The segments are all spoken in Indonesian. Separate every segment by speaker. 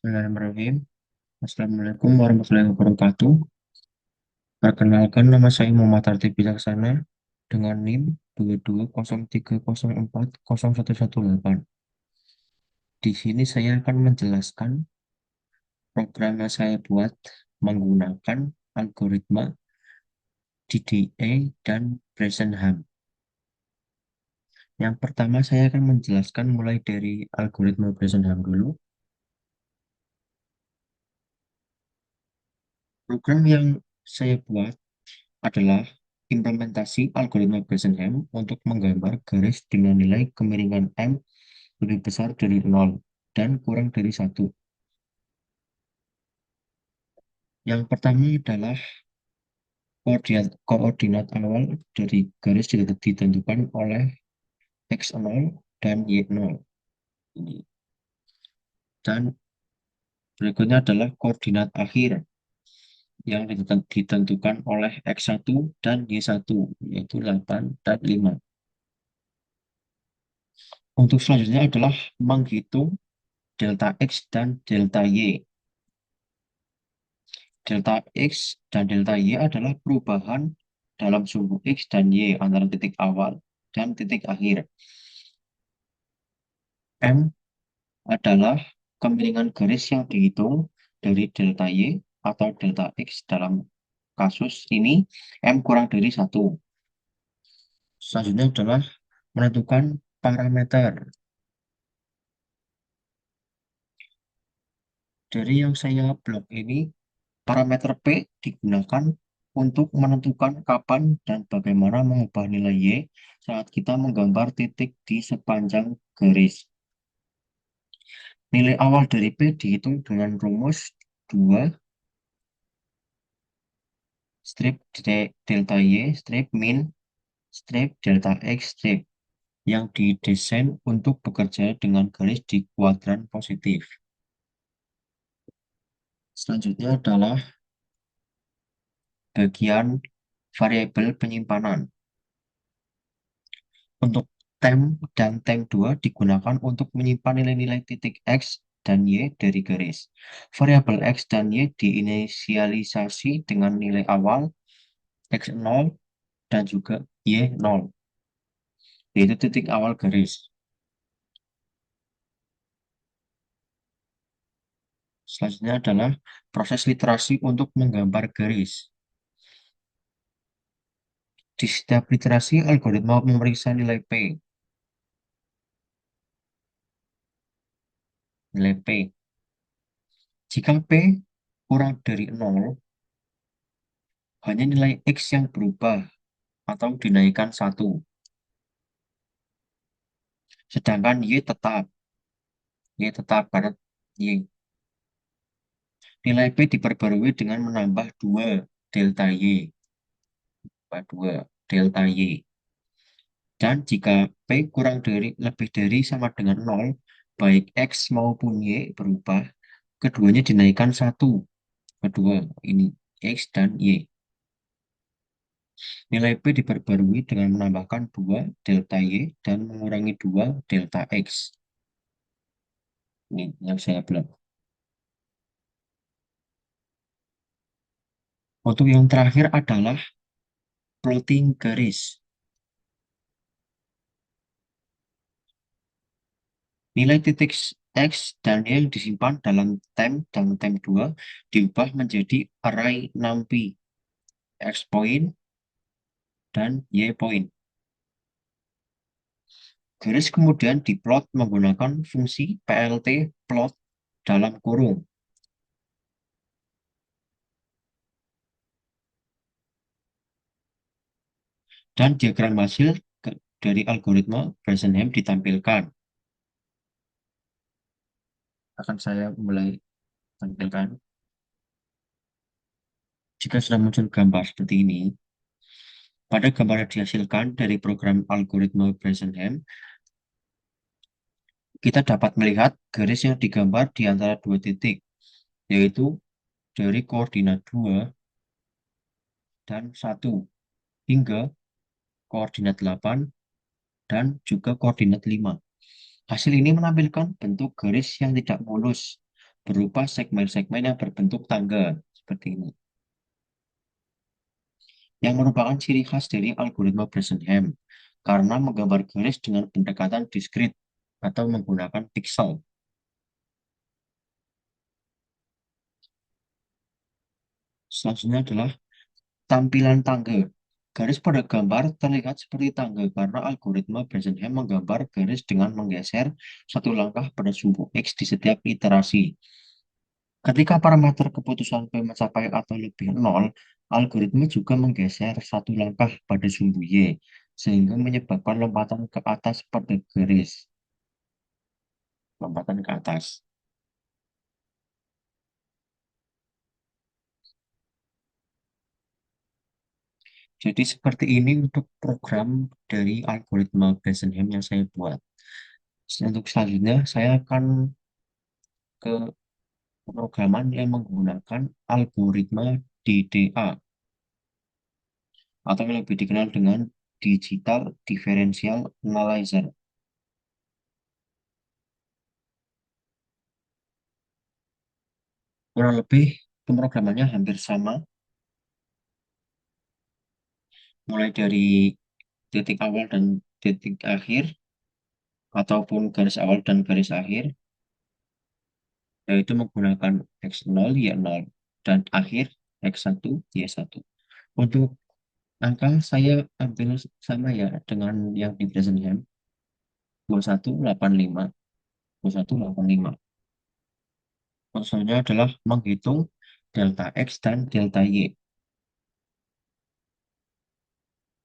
Speaker 1: Bismillahirrahmanirrahim. Assalamualaikum warahmatullahi wabarakatuh. Perkenalkan, nama saya Muhammad Arti Bijaksana dengan NIM 2203040118. Di sini saya akan menjelaskan program yang saya buat menggunakan algoritma DDA dan Bresenham. Yang pertama saya akan menjelaskan mulai dari algoritma Bresenham dulu. Program yang saya buat adalah implementasi algoritma Bresenham untuk menggambar garis dengan nilai kemiringan M lebih besar dari 0 dan kurang dari 1. Yang pertama adalah koordinat awal dari garis ditentukan oleh X0 dan Y0. Ini. Dan berikutnya adalah koordinat akhir yang ditentukan oleh X1 dan Y1, yaitu 8 dan 5. Untuk selanjutnya adalah menghitung delta X dan delta Y. Delta X dan delta Y adalah perubahan dalam sumbu X dan Y antara titik awal dan titik akhir. M adalah kemiringan garis yang dihitung dari delta Y atau delta X dalam kasus ini M kurang dari 1. Selanjutnya adalah menentukan parameter. Dari yang saya blok ini, parameter P digunakan untuk menentukan kapan dan bagaimana mengubah nilai Y saat kita menggambar titik di sepanjang garis. Nilai awal dari P dihitung dengan rumus 2 strip delta Y strip min strip delta X strip yang didesain untuk bekerja dengan garis di kuadran positif. Selanjutnya adalah bagian variabel penyimpanan. Untuk tem dan tem2 digunakan untuk menyimpan nilai-nilai titik X dan Y dari garis. Variabel X dan Y diinisialisasi dengan nilai awal X0 dan juga Y0, yaitu titik awal garis. Selanjutnya adalah proses literasi untuk menggambar garis. Di setiap literasi, algoritma memeriksa nilai P. Nilai P. Jika P kurang dari 0, hanya nilai X yang berubah atau dinaikkan 1. Sedangkan Y tetap karena Y. Nilai P diperbarui dengan menambah 2 delta Y. 2 delta Y. Dan jika P kurang dari lebih dari sama dengan 0, baik X maupun Y berubah, keduanya dinaikkan 1. Kedua, ini X dan Y. Nilai P diperbarui dengan menambahkan 2 delta Y dan mengurangi 2 delta X. Ini yang saya bilang. Untuk yang terakhir adalah plotting garis. Nilai titik X dan Y yang disimpan dalam tem dan tem2 diubah menjadi array NumPy, X point dan Y point. Garis kemudian diplot menggunakan fungsi plt plot dalam kurung. Dan diagram hasil dari algoritma Bresenham ditampilkan. Akan saya mulai tampilkan. Jika sudah muncul gambar seperti ini, pada gambar yang dihasilkan dari program algoritma Bresenham, kita dapat melihat garis yang digambar di antara dua titik, yaitu dari koordinat 2 dan 1 hingga koordinat 8 dan juga koordinat 5. Hasil ini menampilkan bentuk garis yang tidak mulus berupa segmen-segmen yang berbentuk tangga seperti ini, yang merupakan ciri khas dari algoritma Bresenham karena menggambar garis dengan pendekatan diskrit atau menggunakan piksel. Selanjutnya adalah tampilan tangga. Garis pada gambar terlihat seperti tangga karena algoritma Bresenham menggambar garis dengan menggeser satu langkah pada sumbu X di setiap iterasi. Ketika parameter keputusan P mencapai atau lebih nol, algoritma juga menggeser satu langkah pada sumbu Y, sehingga menyebabkan lompatan ke atas pada garis. Lompatan ke atas. Jadi seperti ini untuk program dari algoritma Bresenham yang saya buat. Untuk selanjutnya, saya akan ke pemrograman yang menggunakan algoritma DDA atau yang lebih dikenal dengan Digital Differential Analyzer. Kurang lebih pemrogramannya hampir sama, mulai dari titik awal dan titik akhir, ataupun garis awal dan garis akhir, yaitu menggunakan x0, y0, dan akhir x1, y1. Untuk angka saya ambil sama ya dengan yang di Bresenham, 2185, 2185. Maksudnya adalah menghitung delta X dan delta Y.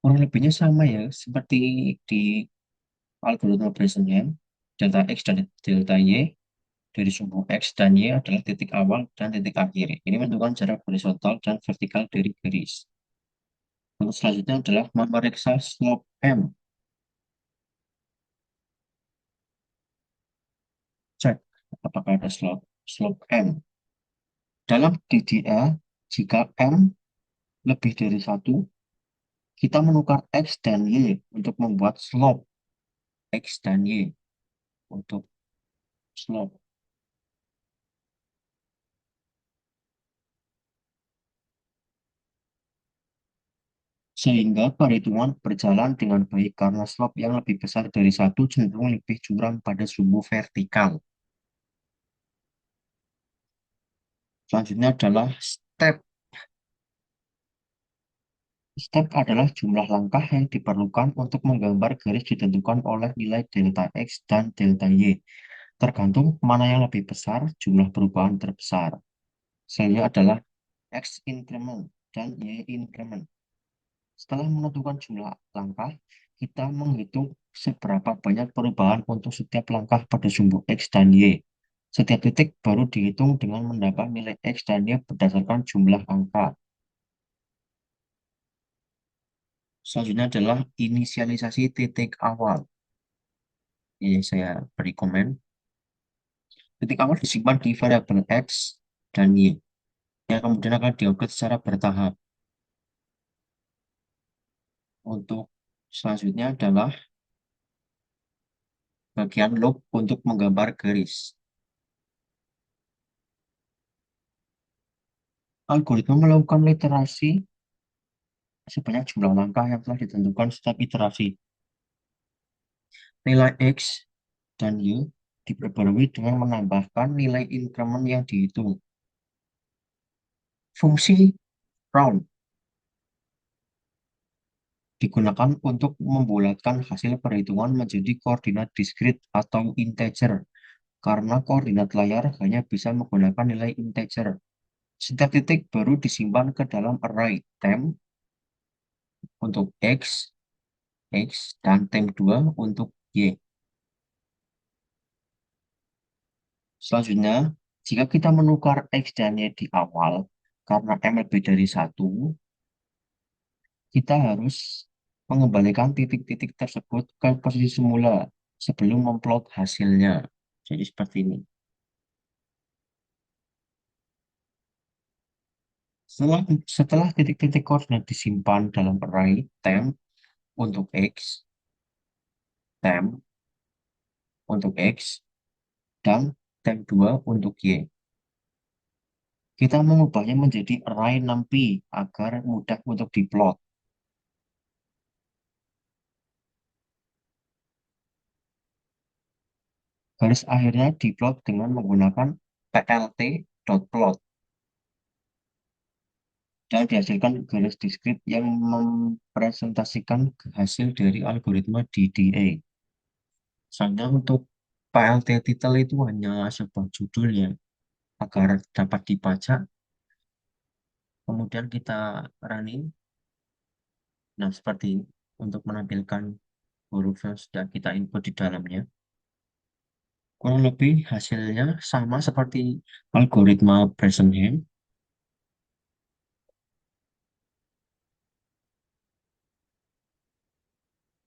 Speaker 1: Kurang lebihnya sama ya, seperti di algoritma Bayesian. Delta X dan delta Y dari sumbu X dan Y adalah titik awal dan titik akhir. Ini menentukan jarak horizontal dan vertikal dari garis. Untuk selanjutnya adalah memeriksa slope M. Cek apakah ada slope M. Dalam DDA, jika M lebih dari satu, kita menukar X dan Y untuk membuat slope X dan Y untuk slope. Sehingga perhitungan berjalan dengan baik karena slope yang lebih besar dari satu cenderung lebih curam pada sumbu vertikal. Selanjutnya adalah step. Step adalah jumlah langkah yang diperlukan untuk menggambar garis ditentukan oleh nilai delta X dan delta Y. Tergantung mana yang lebih besar, jumlah perubahan terbesar. Selanjutnya adalah X increment dan Y increment. Setelah menentukan jumlah langkah, kita menghitung seberapa banyak perubahan untuk setiap langkah pada sumbu X dan Y. Setiap titik baru dihitung dengan menambah nilai X dan Y berdasarkan jumlah angka. Selanjutnya adalah inisialisasi titik awal. Ini saya beri komen. Titik awal disimpan di variabel X dan Y, yang kemudian akan diupdate secara bertahap. Untuk selanjutnya adalah bagian loop untuk menggambar garis. Algoritma melakukan literasi sebanyak jumlah langkah yang telah ditentukan setiap iterasi. Nilai X dan Y diperbarui dengan menambahkan nilai increment yang dihitung. Fungsi round digunakan untuk membulatkan hasil perhitungan menjadi koordinat diskrit atau integer, karena koordinat layar hanya bisa menggunakan nilai integer. Setiap titik baru disimpan ke dalam array temp untuk X, dan temp2 untuk Y. Selanjutnya, jika kita menukar X dan Y di awal, karena M lebih dari satu, kita harus mengembalikan titik-titik tersebut ke posisi semula sebelum memplot hasilnya. Jadi seperti ini. Setelah titik-titik koordinat disimpan dalam array temp untuk X, temp untuk X, dan temp2 untuk Y. Kita mengubahnya menjadi array 6p agar mudah untuk diplot. Garis akhirnya diplot dengan menggunakan plt.plot dan dihasilkan garis diskrit yang mempresentasikan hasil dari algoritma DDA. Misalnya untuk PLT title itu hanya sebuah judul ya, agar dapat dipajak, kemudian kita running. Nah, seperti ini untuk menampilkan huruf yang sudah kita input di dalamnya. Kurang lebih hasilnya sama seperti algoritma Bresenham.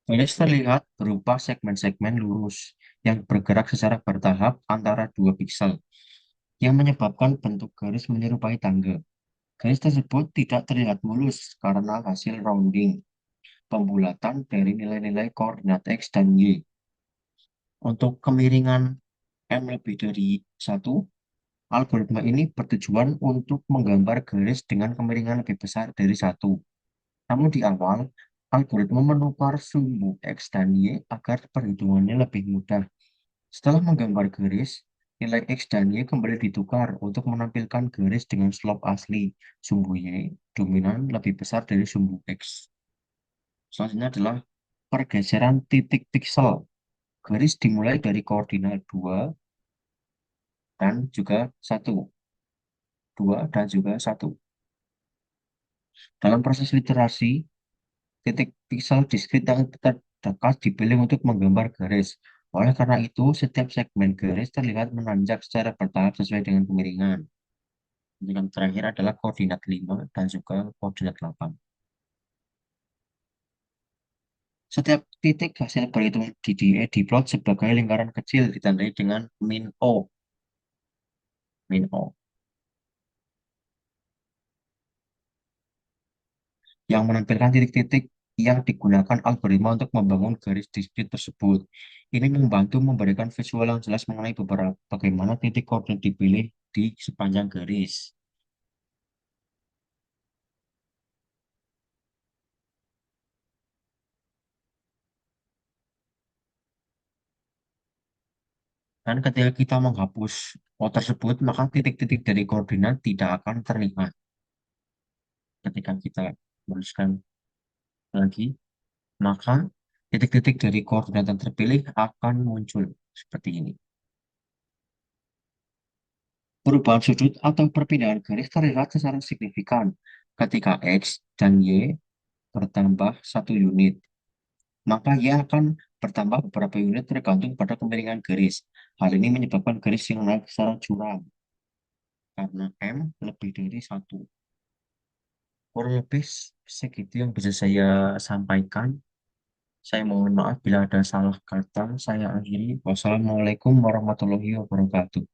Speaker 1: Garis terlihat berupa segmen-segmen lurus yang bergerak secara bertahap antara dua piksel, yang menyebabkan bentuk garis menyerupai tangga. Garis tersebut tidak terlihat mulus karena hasil rounding, pembulatan dari nilai-nilai koordinat X dan Y. Untuk kemiringan M lebih dari satu, algoritma ini bertujuan untuk menggambar garis dengan kemiringan lebih besar dari satu. Namun di awal, algoritma menukar sumbu X dan Y agar perhitungannya lebih mudah. Setelah menggambar garis, nilai X dan Y kembali ditukar untuk menampilkan garis dengan slope asli. Sumbu Y dominan lebih besar dari sumbu X. Selanjutnya adalah pergeseran titik piksel. Garis dimulai dari koordinat 2 dan juga 1. 2 dan juga 1. Dalam proses literasi, titik piksel diskrit yang terdekat dipilih untuk menggambar garis. Oleh karena itu, setiap segmen garis terlihat menanjak secara bertahap sesuai dengan kemiringan. Yang terakhir adalah koordinat 5 dan juga koordinat 8. Setiap titik hasil perhitungan DDE diplot sebagai lingkaran kecil ditandai dengan min O. Min O. Yang menampilkan titik-titik yang digunakan algoritma untuk membangun garis diskrit tersebut. Ini membantu memberikan visual yang jelas mengenai beberapa bagaimana titik koordinat dipilih di sepanjang garis. Dan ketika kita menghapus O tersebut, maka titik-titik dari koordinat tidak akan terlihat. Ketika kita menuliskan lagi, maka titik-titik dari koordinat yang terpilih akan muncul seperti ini. Perubahan sudut atau perpindahan garis terlihat secara signifikan ketika X dan Y bertambah 1 unit. Maka Y akan bertambah beberapa unit tergantung pada kemiringan garis. Hal ini menyebabkan garis yang naik secara curam karena M lebih dari 1. Kurang lebih segitu yang bisa saya sampaikan. Saya mohon maaf bila ada salah kata. Saya akhiri. Wassalamualaikum warahmatullahi wabarakatuh.